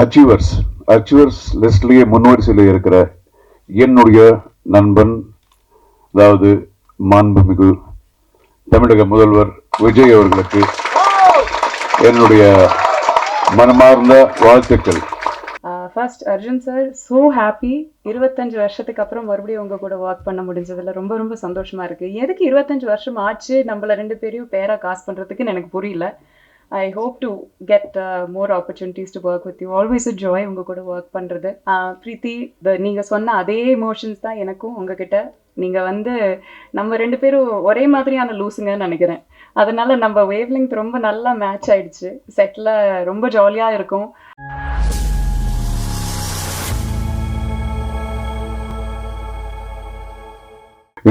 Achievers achievers லிஸ்ட்லேயே முன்வரிசையில் இருக்கிற என்னுடைய நண்பன், அதாவது மாண்புமிகு தமிழக முதல்வர் விஜய் அவர்களுக்கு என்னுடைய மனமார்ந்த வாழ்த்துக்கள். First Arjun sir, so happy. 25 வருஷத்துக்கு அப்புறம் மறுபடியும் உங்க கூட ஒர்க் பண்ண முடிஞ்சதுல ரொம்ப ரொம்ப சந்தோஷமா இருக்கு. எதுக்கு 25 வருஷம் ஆச்சு நம்மள 2 பேரையும் பேரா காசு பண்றதுக்குன்னு எனக்கு புரியல. I hope to get more opportunities to work with you. Always a joy உங்க கூட ஒர்க் பண்றது. பிரீத்தி, நீங்க சொன்ன அதே எமோஷன்ஸ் தான் எனக்கும் உங்ககிட்ட. நீங்க நம்ம 2 பேரும் ஒரே மாதிரியான லூசுங்கன்னு நினைக்கிறேன். அதனால நம்ம வேவ் லெங்த் ரொம்ப நல்லா மேட்ச் ஆயிடுச்சு. செட்ல ரொம்ப ஜாலியா இருக்கும்.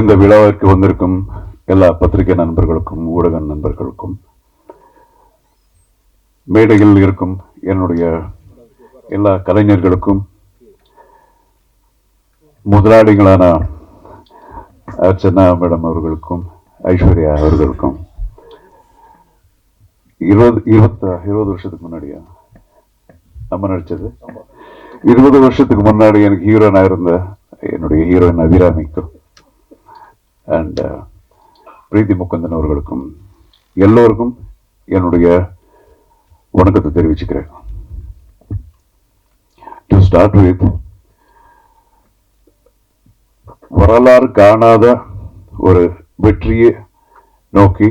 இந்த விழாவிற்கு வந்திருக்கும் எல்லா பத்திரிகை நண்பர்களுக்கும் ஊடக நண்பர்களுக்கும், மேடையில் இருக்கும் என்னுடைய எல்லா கலைஞர்களுக்கும், முதலாளிகளான அர்ச்சனா மேடம் அவர்களுக்கும், ஐஸ்வர்யா அவர்களுக்கும், 20 வருஷத்துக்கு முன்னாடியா நம்ம நடிச்சது, 20 வருஷத்துக்கு முன்னாடி எனக்கு ஹீரோனா இருந்த என்னுடைய ஹீரோயின் அபிராமிக்கும் அண்ட் பிரீத்தி முகுந்தன் அவர்களுக்கும் எல்லோருக்கும் என்னுடைய வணக்கத்தை தெரிவிச்சுக்கிறேன். டு ஸ்டார்ட் வித், வரலாறு காணாத ஒரு வெற்றியை நோக்கி,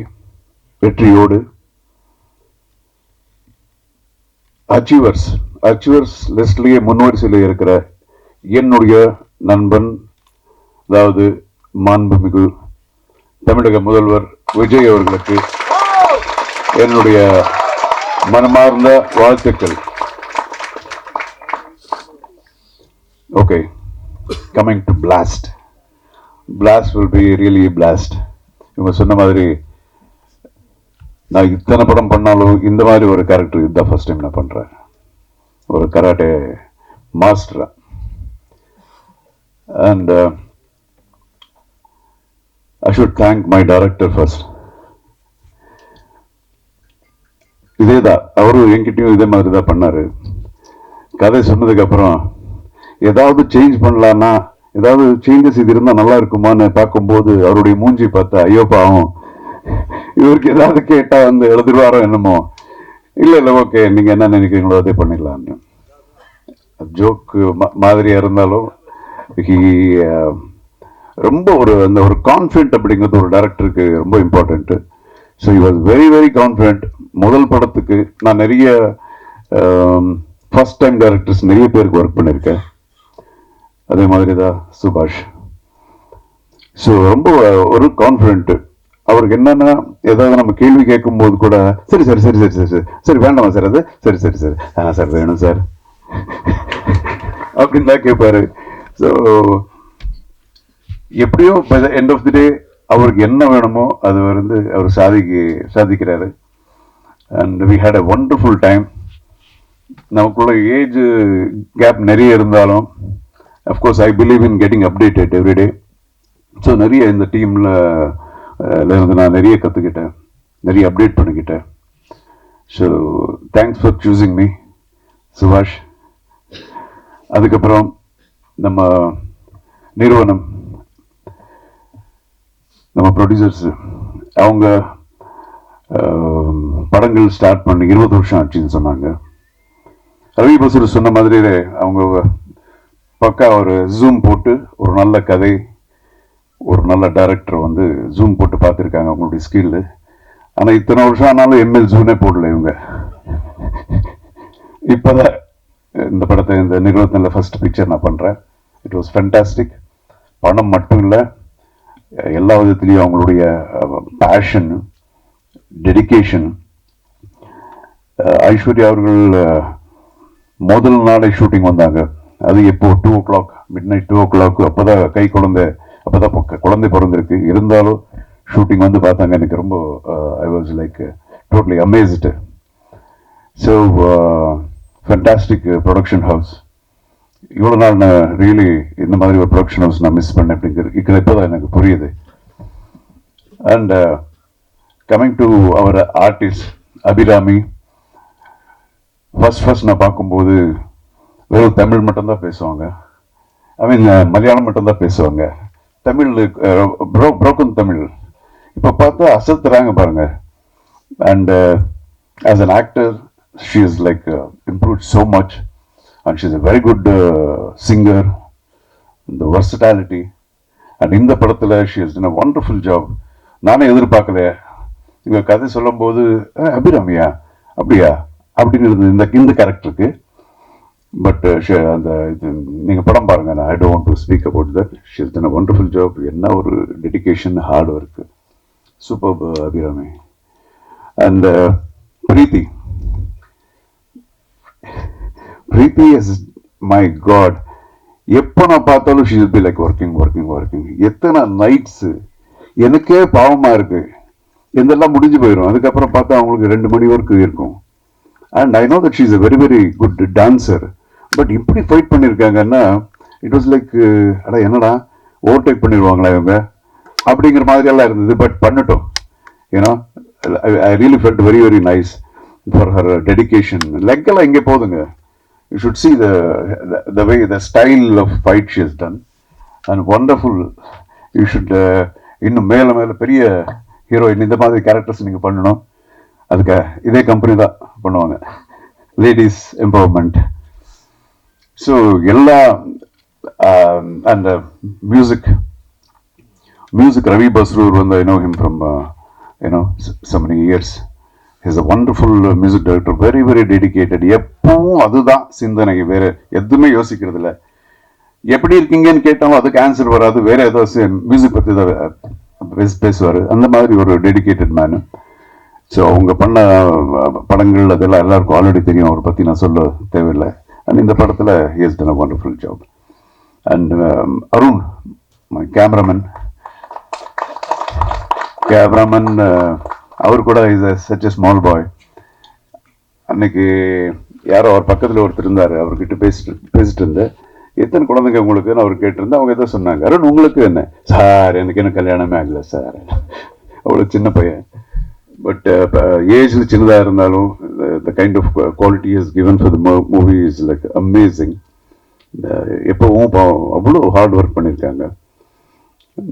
வெற்றியோடு அச்சீவர்ஸ் லிஸ்ட்லேயே முன்வரிசையில் இருக்கிற என்னுடைய நண்பன், அதாவது மாண்புமிகு தமிழக முதல்வர் விஜய் அவர்களுக்கு என்னுடைய மனமார்ந்த வாழ்த்துக்கள். Okay, coming to blast will be really blast. இவங்க சொன்ன மாதிரி நான் இத்தனை படம் பண்ணாலும் இந்த மாதிரி ஒரு கேரக்டர் இதுதான் ஃபர்ஸ்ட் டைம் நான் பண்றேன். ஒரு karate master. And I should thank my director first. இதேதான் அவரும் என்கிட்டயும் இதே மாதிரி தான் பண்ணாரு. கதை சொன்னதுக்கு அப்புறம் ஏதாவது சேஞ்ச் பண்ணலான்னா, ஏதாவது சேஞ்சஸ் இது இருந்தா நல்லா இருக்குமான்னு பார்க்கும்போது அவருடைய மூஞ்சி பார்த்தா ஐயோ பாவம், இவருக்கு ஏதாவது கேட்டா எழுதுவாரோ என்னமோ. இல்ல ஓகே, நீங்க என்ன நினைக்கிறீங்களோ அதே பண்ணிடலான்னு. ஜோக்கு மாதிரியா இருந்தாலும் ரொம்ப ஒரு கான்ஃபிடென்ட் அப்படிங்கிறது ஒரு டைரக்டருக்கு ரொம்ப important. So he was very very confident. முதல் படத்துக்கு நான் நிறைய ஃபர்ஸ்ட் டைம் டைரக்டர்ஸ் நிறைய பேருக்கு ஒர்க் பண்ணியிருக்கேன். அதே மாதிரி தான் சுபாஷ். ஸோ ரொம்ப ஒரு கான்ஃபிடென்ட். அவருக்கு என்னன்னா, ஏதாவது நம்ம கேள்வி கேட்கும் போது கூட சரி சரி சரி சரி சரி சரி வேண்டாமா சார், அது சரி சரி சரி சார் வேணும் சார் அப்படின்னு தான் கேட்பாரு. ஸோ எப்படியோ by the end of the day அவருக்கு என்ன வேணுமோ அது அவர் சாதிக்கிறாரு. And we had a wonderful time. நமக்குள்ள ஏஜ் கேப் நிறைய இருந்தாலும் of course I believe in getting updated everyday. So நிறைய இந்த டீமில் இருந்து நான் நிறைய கற்றுக்கிட்டேன், நிறைய அப்டேட் பண்ணிக்கிட்டேன். So thanks for choosing me சுபாஷ். அதுக்கப்புறம் நம்ம நிறுவனம், நம்ம ப்ரொடியூசர்ஸ், அவங்க படங்கள் ஸ்டார்ட் பண்ணி 20 வருஷம் ஆச்சுன்னு சொன்னாங்க. ரவி பசூர் சொன்ன மாதிரி அவங்க பக்கா ஒரு ஜூம் போட்டு ஒரு நல்ல கதை, ஒரு நல்ல டைரக்டர் ஜூம் போட்டு பார்த்துருக்காங்க அவங்களுடைய ஸ்கில். ஆனால் இத்தனை வருஷம் ஆனாலும் எம்எல் ஜூனே போடல இவங்க. இப்போதான் இந்த படத்தை இந்த நிறுவனத்தில் ஃபர்ஸ்ட் பிக்சர் நான் பண்ணுறேன். It was fantastic. பணம் மட்டும் இல்லை, எல்லா விதத்துலேயும் அவங்களுடைய பேஷன், டெடிக்கேஷன். ஐஸ்வர்யா அவர்கள் முதல் நாளை ஷூட்டிங் வந்தாங்க. அது எப்போ 2 o'clock, midnight 2 o'clock. அப்போதான் குழந்தை பிறந்திருக்கு. இருந்தாலும் ஷூட்டிங் பார்த்தாங்க. எனக்கு ரொம்ப I was like totally amazed. So fantastic production house. இவ்வளோ நாள் நான் ரியலி இந்த மாதிரி ஒரு ப்ரொடக்ஷன் ஹவுஸ் நான் மிஸ் பண்ணேன் அப்படிங்கிறது இப்போதான் எனக்கு புரியுது. And coming to our artist Abirami, first நான் பார்க்கும்போது வெறும் தமிழ் மட்டும்தான் பேசுவாங்க. ஐ மீன் மலையாளம் மட்டும்தான் பேசுவாங்க. தமிழ் புரோக்கன் தமிழ். இப்போ பார்த்தா அசத்துறாங்க பாருங்க. And as an actor she is like improved so much and she is a very good singer. இந்த வர்சட்டாலிட்டி அண்ட் இந்த படத்தில் she is done a wonderful job. நானே எதிர்பார்க்கல. இவங்க கதை சொல்லும் போது அபிராமியா அப்படியா அப்படின்னு இந்த கேரக்டருக்கு. பட் அந்த இது நீங்கள் படம் பாருங்க. நான் I don't want to speak about that. She is done a wonderful job. என்ன ஒரு dedication, hard work. Super Abirami. And Preethi is my god. எப்போ நான் பார்த்தாலும் she will be like working. எத்தனை நைட்ஸு எனக்கே பாவமா இருக்கு. இதெல்லாம் முடிஞ்சு போயிடும். அதுக்கப்புறம் பார்த்தா அவங்களுக்கு 2 மணி ஒர்க்கு இருக்கும். And I know that she is a very very good dancer. But இப்படி ஃபைட் பண்ணியிருக்காங்கன்னா இட் வாஸ் லைக் அடா என்னடா ஓவர்டேக் பண்ணிடுவாங்களா இவங்க அப்படிங்கிற மாதிரி எல்லாம் இருந்தது. பட் பண்ணட்டும். ஏன்னா I really felt very very nice for her dedication. Leg எல்லாம் இங்கே போதுங்க. You should see the way the style of fight she has done and wonderful. You should இன்னும் மேலே மேலே பெரிய ஹீரோயின் இந்த மாதிரி கேரக்டர்ஸ் நீங்கள் பண்ணணும். அதுக்கு இதே கம்பெனி தான் பண்ணுவாங்க. Ladies empowerment. ஸோ எல்லா அந்த மியூசிக் ரவி பஸ்ரூர் வந்து I know him from so many years. He's a wonderful music director, very very dedicated. எப்பவும் அதுதான் சிந்தனை, வேற எதுவுமே யோசிக்கிறது இல்லை. எப்படி இருக்கீங்கன்னு கேட்டாலும் அதுக்கு ஆன்சர் வராது. வேற ஏதாவது மியூசிக் பற்றி தான் பேசுவார். அந்த மாதிரி ஒரு டெடிகேட்டட் மேனு. ஸோ அவங்க பண்ண படங்கள் அதெல்லாம் எல்லாருக்கும் ஆல்ரெடி தெரியும். அவரை பற்றி நான் சொல்ல தேவையில்லை. அண்ட் இந்த படத்தில் he has done a wonderful job. And Arun my cameraman அவர் கூட is such a small boy. அன்னைக்கு யாரோ அவர் பக்கத்தில் ஒருத்தர் இருந்தார். அவர்கிட்ட பேசிட்டு இருந்தேன். எத்தனை குழந்தைங்க உங்களுக்குன்னு அவர் கேட்டிருந்தேன். அவங்க எதோ சொன்னாங்க, அருண் உங்களுக்கு என்ன சார், எனக்கு என்ன கல்யாணமே ஆகலை சார். அவ்வளோ சின்ன பையன். பட் ஏஜில் சின்னதாக இருந்தாலும் the kind of quality is given for the movie is like amazing. எப்பவும் அவ்வளோ ஹார்ட் ஒர்க் பண்ணியிருக்காங்க.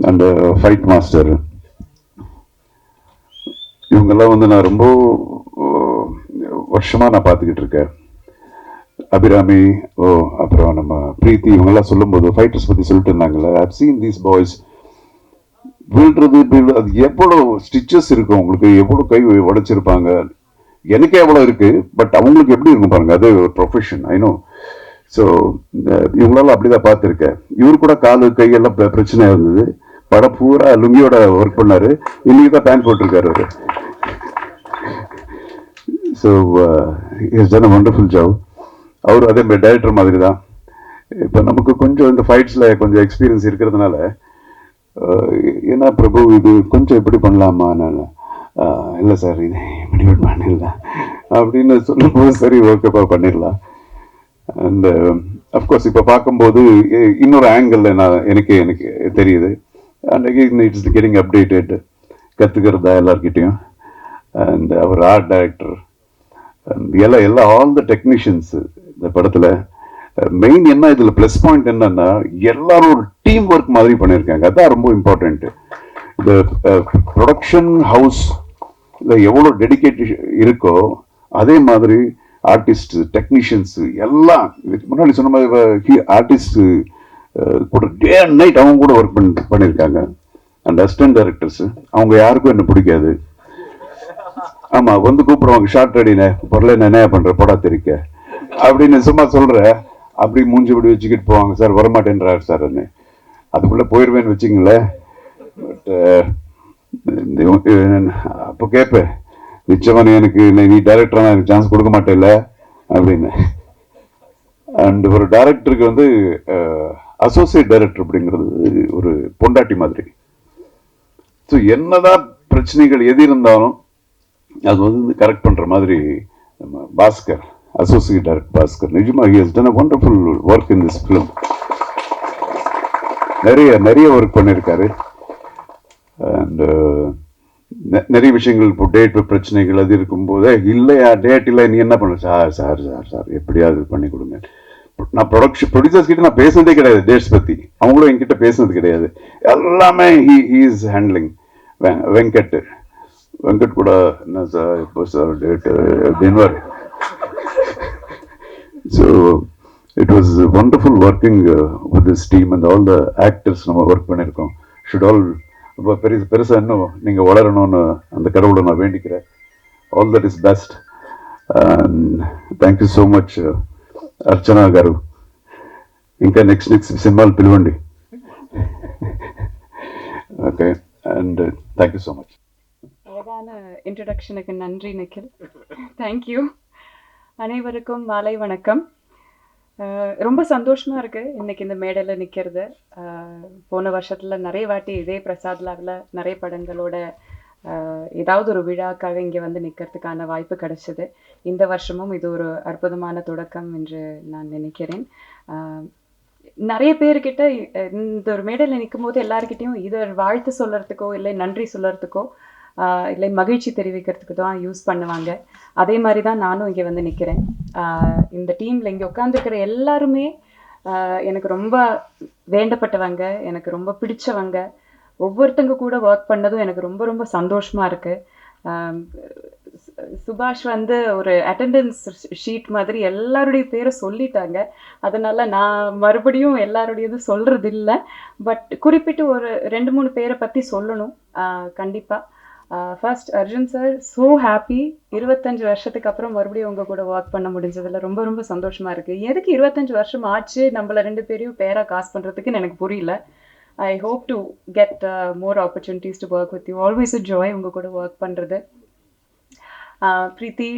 அண்ட் ஃபைட் மாஸ்டர் இவங்கெல்லாம் வந்து நான் ரொம்ப வருஷமாக நான் பார்த்துக்கிட்டு இருக்கேன். அபிராமி, அப்புறம் நம்ம பிரீத்தி, இவங்கெல்லாம் சொல்லும்போது ஃபைட்டர்ஸ் பற்றி சொல்லிட்டு இருந்தாங்கல்ல. ஐவ் சீன் தீஸ் பாய்ஸ் வீழ்றது. அது எவ்வளோ ஸ்டிச்சஸ் இருக்கும் உங்களுக்கு, எவ்வளோ கை உடைச்சிருப்பாங்க. எனக்கே எவ்வளோ இருக்கு. பட் அவங்களுக்கு எப்படி இருக்கும் பாருங்க. அது ஒரு ப்ரொஃபஷன், ஐ நோ. ஸோ இவங்களால அப்படிதான் பார்த்துருக்கேன். இவர் கூட காலு கையெல்லாம் பிரச்சனையாக இருந்தது. படம் பூரா லுங்கியோட ஒர்க் பண்ணாரு. இன்னைக்கு தான் பேண்ட் போட்டிருக்காரு அவரு. So is done a wonderful job. அவர் அதே மாதிரி டைரக்டர் மாதிரி தான். இப்போ நமக்கு கொஞ்சம் இந்த ஃபைட்ஸில் கொஞ்சம் எக்ஸ்பீரியன்ஸ் இருக்கிறதுனால ஏன்னா பிரபு இது கொஞ்சம் எப்படி பண்ணலாமா, நான் இல்லை சார் இது இப்படி பண்ணிடலாம் அப்படின்னு சொல்லும்போது சரி ஓகேப்பா பண்ணிடலாம். அண்ட் அஃப்கோர்ஸ் இப்போ பார்க்கும்போது இன்னொரு ஆங்கிளில் எனக்கு தெரியுது. And again it's getting updated, கற்றுக்கிறதா எல்லார்கிட்டையும். அண்ட் அவர் ஆர்ட் டைரக்டர் எல்லாம் ஆல் த டெக்னீஷியன்ஸ் இந்த படத்தில் மெயின் என்ன இதில் ப்ளஸ் பாயிண்ட் என்னன்னா எல்லாரும் ஒரு டீம் ஒர்க் மாதிரி பண்ணியிருக்காங்க. அதான் ரொம்ப இம்பார்ட்டன்ட்டு. இந்த ப்ரொடக்ஷன் ஹவுஸ் எவ்வளோ டெடிகேட் இருக்கோ அதே மாதிரி ஆர்டிஸ்ட், டெக்னீஷியன்ஸ் எல்லாம் இதுக்கு முன்னாடி சொன்ன மாதிரி ஆர்டிஸ்ட் கூட டே அண்ட் நைட் அவங்க கூட ஒர்க் பண்ணியிருக்காங்க. அண்ட் அசிஸ்டன்ட் டைரக்டர்ஸ் அவங்க யாருக்கும் என்ன பிடிக்காது. ஆமாம், வந்து கூப்பிடுவாங்க, ஷார்ட் ரெடினே பொருளை என்ன பண்ணுற போடா தெரிக்க அப்படின்னு சும்மா சொல்கிற. அப்படி மூஞ்சி இப்படி வச்சுக்கிட்டு போவாங்க. சார் வரமாட்டேன்றார் சார். அதுக்குள்ளே போயிடுவேன்னு வச்சுங்களேன். பட் அப்போ கேட்பேன், நிச்சயமாக எனக்கு நீ டைரக்டரான எனக்கு சான்ஸ் கொடுக்க மாட்டேல்ல அப்படின்னு. அண்ட் ஒரு டைரக்டருக்கு வந்து அசோசியேட் டைரக்டர் அப்படிங்கிறது ஒரு பொண்டாட்டி மாதிரி. ஸோ என்னதான் பிரச்சனைகள் எது இருந்தாலும் அது வந்து கரெக்ட் பண்ணுற மாதிரி நம்ம பாஸ்கர், அசோசியேட் டைரக்டர் பாஸ்கர், நிஜமா he has done a wonderful work in this film. நிறைய ஒர்க் பண்ணியிருக்காரு. அண்ட் நிறைய விஷயங்கள் இப்போ டேட் பிரச்சனைகள் அது இருக்கும்போது இல்லையா டேட் இல்லை நீ என்ன பண்ண சார் சார் சார் சார் எப்படியாவது பண்ணி கொடுங்க. நான் ப்ரொடியூசர்ஸ் கிட்ட நான் பேசுனதே கிடையாது டேட்ஸ் பற்றி, அவங்களும் என்கிட்ட பேசுனது கிடையாது. எல்லாமே இஸ் ஹேண்ட்லிங். வெங்கட் கூட என்ன சார் இப்போ சார் டேட்டு அப்படின்னு. So it was wonderful working with this team and all the actors நம்ம ஒர்க் பண்ணியிருக்கோம். ஷுட் ஆல் ரொம்ப பெருசாக இன்னும் நீங்கள் வளரணும்னு அந்த கடவுளை நான் வேண்டிக்கிறேன். All that is best and thank you so much Archana garu. ఇంకా నెక్స్ట్ సినిమాలు పిలవండి. Okay and thank you so much. அழகான இன்ட்ரடக்ஷனுக்கு நன்றி நிக்கில். தேங்க்யூ. அனைவருக்கும் மாலை வணக்கம். ரொம்ப சந்தோஷமா இருக்கு இன்னைக்கு இந்த மேடையில் நிற்கிறது. போன வருஷத்துல நிறைய வாட்டி இதே பிரசாத் லாவில் நிறைய படங்களோட ஏதாவது ஒரு விழாக்காக இங்கே வந்து நிற்கிறதுக்கான வாய்ப்பு கிடைச்சது. இந்த வருஷமும் இது ஒரு அற்புதமான தொடக்கம் என்று நான் நினைக்கிறேன். நிறைய பேர்கிட்ட இந்த ஒரு மேடையில் நிற்கும் போது எல்லாருக்கிட்டையும் இதை வாழ்த்து சொல்கிறதுக்கோ இல்லை நன்றி சொல்கிறதுக்கோ இல்லை மகிழ்ச்சி தெரிவிக்கிறதுக்கு தான் யூஸ் பண்ணுவாங்க. அதே மாதிரி தான் நானும் இங்கே வந்து நிற்கிறேன். இந்த டீமில் இங்கே உட்காந்துருக்கிற எல்லாருமே எனக்கு ரொம்ப வேண்டப்பட்டவங்க, எனக்கு ரொம்ப பிடிச்சவங்க. ஒவ்வொருத்தங்க கூட ஒர்க் பண்ணதும் எனக்கு ரொம்ப ரொம்ப சந்தோஷமாக இருக்குது. சுபாஷ் வந்து ஒரு அட்டெண்டன்ஸ் ஷீட் மாதிரி எல்லாருடைய பேரை சொல்லிட்டாங்க. அதனால் நான் மறுபடியும் எல்லாருடையது சொல்கிறது இல்லை. பட் குறிப்பிட்டு ஒரு 2-3 பேரை பற்றி சொல்லணும் கண்டிப்பாக. First Arjun sir, so happy. 25 வருஷத்துக்கு அப்புறம் மறுபடியும் உங்கள் கூட ஒர்க் பண்ண முடிஞ்சதில் ரொம்ப ரொம்ப சந்தோஷமாக இருக்குது. எதுக்கு 25 வருஷம் ஆச்சு நம்மளை 2 பேரையும் பேராக காசு பண்ணுறதுக்குன்னு எனக்கு புரியல. I hope to get more opportunities to work with you. Always a joy உங்கள் கூட ஒர்க் பண்ணுறது. பிரீத்தி,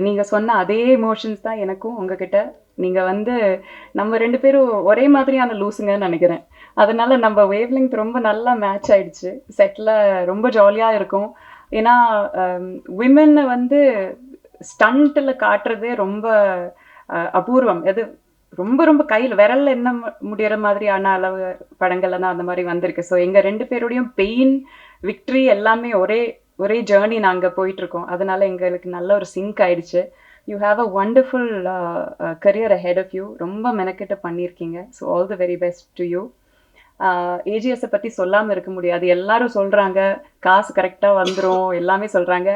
நீங்கள் சொன்ன அதே எமோஷன்ஸ் தான் எனக்கும் உங்ககிட்ட. நீங்கள் வந்து நம்ம 2 பேரும் ஒரே மாதிரியான லூஸுங்கன்னு நினைக்கிறேன். அதனால நம்ம வேவ் லெங்த் ரொம்ப நல்லா மேட்ச் ஆயிடுச்சு. செட்டில் ரொம்ப ஜாலியாக இருக்கும். ஏன்னா விமென்னை வந்து ஸ்டண்ட்டில் காட்டுறதே ரொம்ப அபூர்வம். எது ரொம்ப ரொம்ப கையில் விரலில் என்ன முடிகிற மாதிரியான அளவு படங்கள்ல தான் அந்த மாதிரி வந்திருக்கு. ஸோ எங்கள் 2 பேருடையும் பெயின் விக்ட்ரி எல்லாமே ஒரே ஜேர்னி நாங்கள் போயிட்டுருக்கோம். அதனால் எங்களுக்கு நல்ல ஒரு சிங்க் ஆயிடுச்சு. You have a wonderful career ahead of you. ரொம்ப மெனக்கிட்ட பண்ணியிருக்கீங்க. So all the very best to you. ஏஜிஎஸை பற்றி சொல்லாமல் இருக்க முடியாது. எல்லாரும் சொல்கிறாங்க காசு கரெக்டாக வந்துடும் எல்லாமே சொல்கிறாங்க.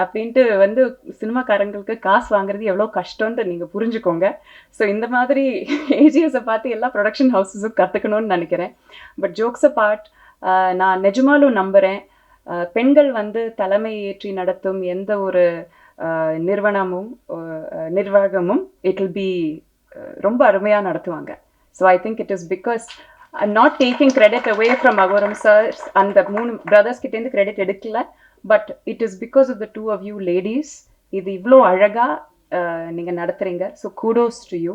அப்படின்ட்டு வந்து சினிமாக்காரங்களுக்கு காசு வாங்குறது எவ்வளோ கஷ்டம்ன்ட்டு நீங்கள் புரிஞ்சுக்கோங்க. ஸோ இந்த மாதிரி ஏஜிஎஸை பார்த்து எல்லா ப்ரொடக்ஷன் ஹவுஸஸும் கற்றுக்கணும்னு நினைக்கிறேன். பட் ஜோக்ஸ் அபார்ட், நான் நிஜமாலும் நம்புகிறேன் பெண்கள் வந்து தலைமை ஏற்றி நடத்தும் எந்த ஒரு நிர்வாகமும் இட் வில் பி ரொம்ப அருமையாக நடத்துவாங்க. So I think it is because I'm not taking credit away from Agoram sir and the 3 brothers கிட்டேருந்து credit எடுக்கல. But it is because of the 2 of you ladies. இது இவ்வளோ அழகாக நீங்கள் நடத்துகிறீங்க. So kudos to you.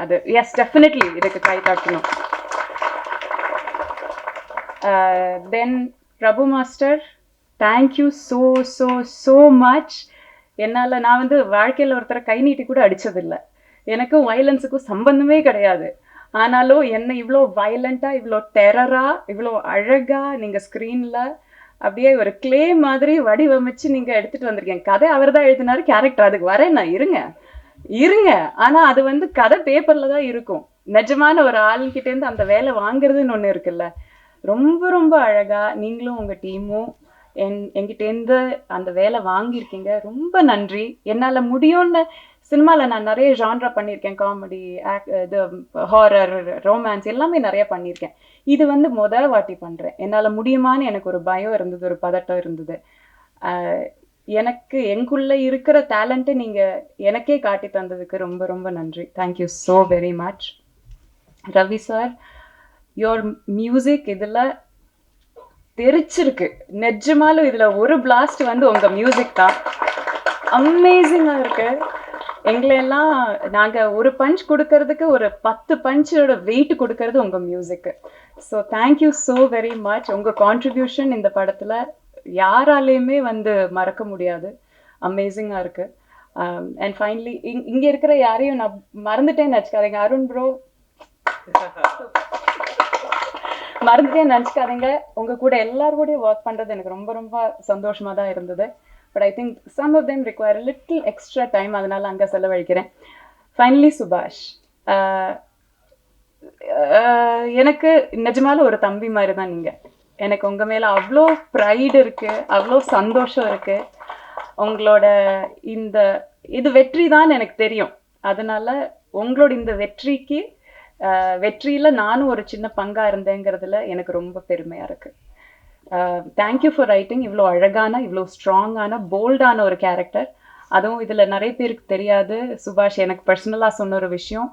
அது yes definitely இதுக்கு கை தாக்கணும். Then Prabhu master, thank you so so so much. என்னால் நான் வந்து வாழ்க்கையில் ஒருத்தரை கை நீட்டி கூட அடித்ததில்லை. எனக்கும் வயலன்ஸுக்கும் சம்பந்தமே கிடையாது. ஆனாலும் என்னை இவ்வளோ வயலண்ட்டாக, இவ்வளோ டெரராக, இவ்வளோ அழகாக நீங்கள் ஸ்க்ரீனில் அப்படியே ஒரு கிளே மாதிரி வடிவமைச்சு நீங்கள் எடுத்துகிட்டு வந்திருக்கீங்க. கதை அவர் தான் எழுதினாரு, கேரக்டர் அதுக்கு வரேன் நான் இருங்க. ஆனால் அது வந்து கதை பேப்பரில் தான் இருக்கும். நிஜமான ஒரு ஆளுங்கிட்டேருந்து அந்த வேலை வாங்குறதுன்னு ஒன்று இருக்குல்ல. ரொம்ப ரொம்ப அழகாக நீங்களும் உங்கள் டீமும் என்கிட்டேருந்து அந்த வேலை வாங்கியிருக்கீங்க. ரொம்ப நன்றி. என்னால் முடியும்னு சினிமாவில் நான் நிறைய ஜான்ரா பண்ணியிருக்கேன். காமெடி, இது ஹாரர், ரொமான்ஸ் எல்லாமே நிறைய பண்ணியிருக்கேன். இது வந்து வாட்டி பண்ணுறேன். என்னால் முடியுமான்னு எனக்கு ஒரு பயம் இருந்தது, ஒரு பதட்டம் இருந்தது. எனக்கு எங்குள்ளே இருக்கிற டேலண்ட்டை நீங்கள் எனக்கே காட்டி தந்ததுக்கு ரொம்ப ரொம்ப நன்றி. Thank you so very much. Ravi sir, your music இதில் தெரிச்சிருக்கு. நிஜமாலும் இதில் ஒரு பிளாஸ்ட் வந்து உங்கள் மியூசிக் தான். அமேசிங்காக இருக்குது. எங்களையெல்லாம் நாங்கள் ஒரு பஞ்ச் கொடுக்கறதுக்கு ஒரு 10 பஞ்சோட வெயிட் கொடுக்கறது உங்கள் மியூசிக்கு. So thank you so very much. உங்கள் கான்ட்ரிபியூஷன் இந்த படத்தில் யாராலையுமே வந்து மறக்க முடியாது. அமேசிங்காக இருக்குது. அண்ட் ஃபைனலி இங்கே இருக்கிற யாரையும் நான் மறந்துட்டேன்னு வச்சுக்காதீங்க. அருண் ப்ரோ, மறந்துட்டே நினச்சிக்காதீங்க. உங்க கூட எல்லாரும் கூடயும் ஒர்க் பண்றது எனக்கு ரொம்ப ரொம்ப சந்தோஷமா தான் இருந்தது. But I think some of them require little extra time, அதனால அங்கே செலவழிக்கிறேன். ஃபைனலி சுபாஷ், எனக்கு நிஜமால ஒரு தம்பி மாதிரி தான் நீங்கள். எனக்கு உங்கள் மேலே அவ்வளோ ப்ரைடு இருக்குது, அவ்வளோ சந்தோஷம் இருக்குது. உங்களோட இந்த இது வெற்றி தான் எனக்கு தெரியும். அதனால உங்களோட இந்த வெற்றியில் நானும் ஒரு சின்ன பங்காக இருந்தேங்கிறதுல எனக்கு ரொம்ப பெருமையாக இருக்குது. தேங்க்யூ ஃபார் ரைட்டிங் இவ்வளோ அழகான, இவ்வளோ ஸ்ட்ராங்கான, போல்டான ஒரு கேரக்டர். அதுவும் இதில் நிறைய பேருக்கு தெரியாது. சுபாஷ் எனக்கு பர்சனலாக சொன்ன ஒரு விஷயம்,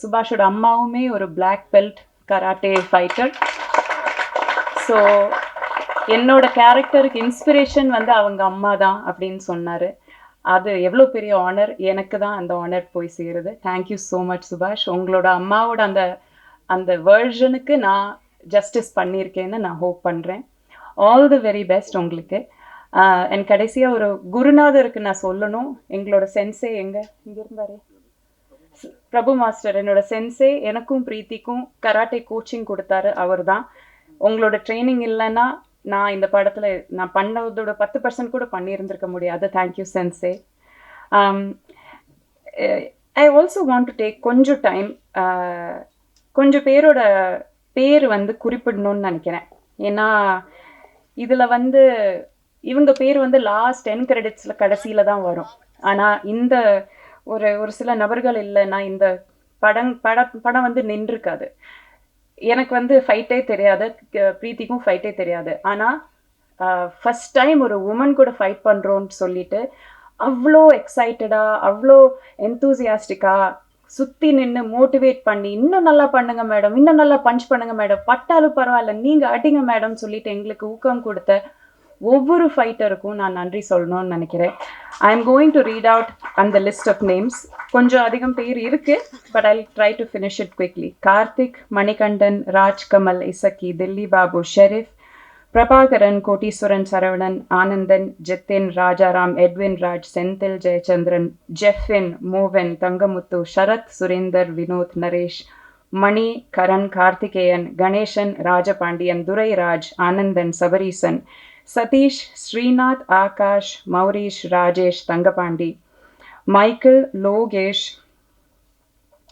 சுபாஷோட அம்மாவுமே ஒரு black belt karate fighter. So என்னோட கேரக்டருக்கு இன்ஸ்பிரேஷன் வந்து அவங்க அம்மா தான் அப்படின்னு சொன்னார். அது எவ்வளோ பெரிய ஆனர். எனக்கு தான் அந்த ஆனர் போய் சேருது. தேங்க்யூ ஸோ மச் சுபாஷ். உங்களோட அம்மாவோட அந்த வேர்ஷனுக்கு நான் ஜஸ்டிஸ் பண்ணியிருக்கேன்னு நான் ஹோப் பண்ணுறேன். ஆல் தி வெரி பெஸ்ட் உங்களுக்கு. என் கடைசியாக ஒரு குருநாதருக்கு நான் சொல்லணும். எங்களோட சென்சே இங்கே இருந்தாரு, பிரபு மாஸ்டர். என்னோட சென்சே எனக்கும் பிரீத்திக்கும் கராட்டே கோச்சிங் கொடுத்தாரு அவர் தான். உங்களோட ட்ரைனிங் இல்லைன்னா நான் இந்த படத்தில் நான் பண்ணதோட 10% கூட பண்ணியிருந்திருக்க முடியாது. Thank you sensei. I also want to take கொஞ்சம் டைம், கொஞ்சம் பேரோட பேர் வந்து குறிப்பிடணும்னு நினைக்கிறேன். ஏன்னா இதில் வந்து இவங்க பேர் வந்து லாஸ்ட் 10 கிரெடிட்ஸில் கடைசியில் தான் வரும். ஆனால் இந்த ஒரு சில நபர்கள் இல்லைன்னா இந்த படம் வந்து நின்றுருக்காது. எனக்கு வந்து ஃபைட்டே தெரியாது, பிரீத்திக்கும் ஃபைட்டே தெரியாது. ஆனால் ஃபஸ்ட் டைம் ஒரு உமன் கூட ஃபைட் பண்ணுறோன்னு சொல்லிட்டு அவ்வளோ எக்ஸைட்டடாக, அவ்வளோ என்தூசியாஸ்டிக்காக சுற்றி நின்று மோட்டிவேட் பண்ணி, இன்னும் நல்லா பண்ணுங்க மேடம், இன்னும் நல்லா பஞ்ச் பண்ணுங்க மேடம், பட்டாலும் பரவாயில்ல நீங்கள் அடிங்க மேடம் சொல்லிட்டு எங்களுக்கு ஊக்கம் கொடுத்த ஒவ்வொரு ஃபைட்டருக்கும் நான் நன்றி சொல்லணும்னு நினைக்கிறேன். I am going to read out அந்த லிஸ்ட் ஆஃப் நேம்ஸ். கொஞ்சம் அதிகம் பேர் இருக்குது, but I try to finish it quickly. Karthik, Manikandan, Rajkamal, Isakki, Dilli Babu, Sharif, Prabhakaran, Kotteeswaran, Saravanan, Anandan, Jithin, Rajaram, Edwin Raj, Senthil, Jayachandran, Jeffin, Mohan, Thangamuthu, Sarath, Surender, Vinoth, Naresh, Mani, Karan, Karthikeyan, Ganesan, Rajapandian, Durairaj, Anandan, Sabareesan, Sathish, Srinath, Akash, Mourish, Rajesh, Thangapandi, Michael, Lokesh,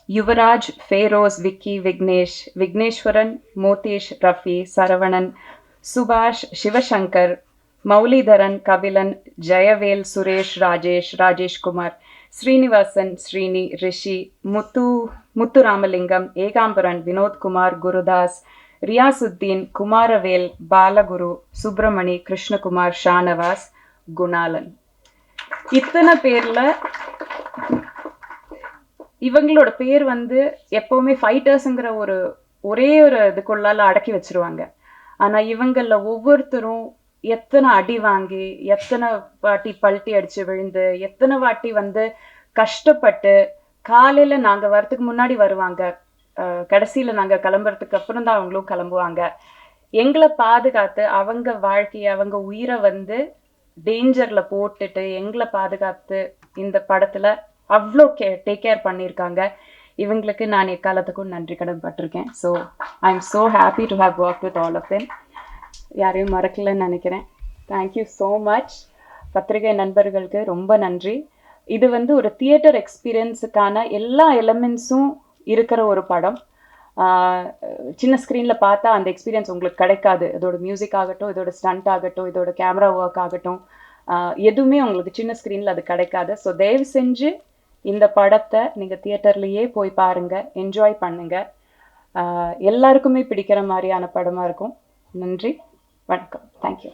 Yuvaraj, Feroz, Vicky, Vignesh, Vigneswaran, மோதீஷ், Rafi, Saravanan, சுபாஷ், சிவசங்கர், மௌலிதரன், கபிலன், ஜெயவேல், சுரேஷ், ராஜேஷ், ராஜேஷ்குமார், ஸ்ரீனிவாசன், ஸ்ரீனி, ரிஷி, முத்துராமலிங்கம், ஏகாம்பரன், வினோத்குமார், குருதாஸ், ரியாசுத்தீன், குமாரவேல், பாலகுரு, சுப்பிரமணி, கிருஷ்ணகுமார், ஷானவாஸ், குணாலன். இத்தனை பேரில் இவங்களோட பேர் வந்து எப்போவுமே ஃபைட்டர்ஸுங்கிற ஒரே ஒரு இதுக்குள்ளால அடக்கி வச்சிருவாங்க. ஆனால் இவங்களில் ஒவ்வொருத்தரும் எத்தனை அடி வாங்கி, எத்தனை வாட்டி பல்ட்டி அடித்து விழுந்து, எத்தனை வாட்டி வந்து கஷ்டப்பட்டு, காலையில் நாங்கள் வரத்துக்கு முன்னாடி வருவாங்க, கடைசியில் நாங்கள் கிளம்புறதுக்கு அப்புறம் தான் அவங்களும் கிளம்புவாங்க. எங்களை பாதுகாத்து அவங்க வாழ்க்கையை, அவங்க உயிரை வந்து டேஞ்சரில் போட்டுட்டு எங்களை பாதுகாத்து இந்த படத்தில் அவ்வளோ டேக் கேர் பண்ணியிருக்காங்க. இவங்களுக்கு நான் எக்காலத்துக்கும் நன்றி கடன் பட்டிருக்கேன். So I am so happy to have work with all of them. யாரையும் மறக்கலன்னு நினைக்கிறேன். Thank you so much. பத்திரிகை நண்பர்களுக்கு ரொம்ப நன்றி. இது வந்து ஒரு தியேட்டர் எக்ஸ்பீரியன்ஸுக்கான எல்லா எலமெண்ட்ஸும் இருக்கிற ஒரு படம். சின்ன ஸ்க்ரீனில் பார்த்தா அந்த எக்ஸ்பீரியன்ஸ் உங்களுக்கு கிடைக்காது. இதோட மியூசிக் ஆகட்டும், இதோட ஸ்டண்ட் ஆகட்டும், இதோட கேமரா ஒர்க் ஆகட்டும், எதுவுமே உங்களுக்கு சின்ன ஸ்க்ரீனில் அது கிடைக்காது. ஸோ தயவு செஞ்சு இந்த படத்தை நீங்கள் தியேட்டர்லேயே போய் பாருங்கள், என்ஜாய் பண்ணுங்கள். எல்லாருக்குமே பிடிக்கிற மாதிரியான படமாக இருக்கும். நன்றி, வணக்கம், தேங்க்யூ.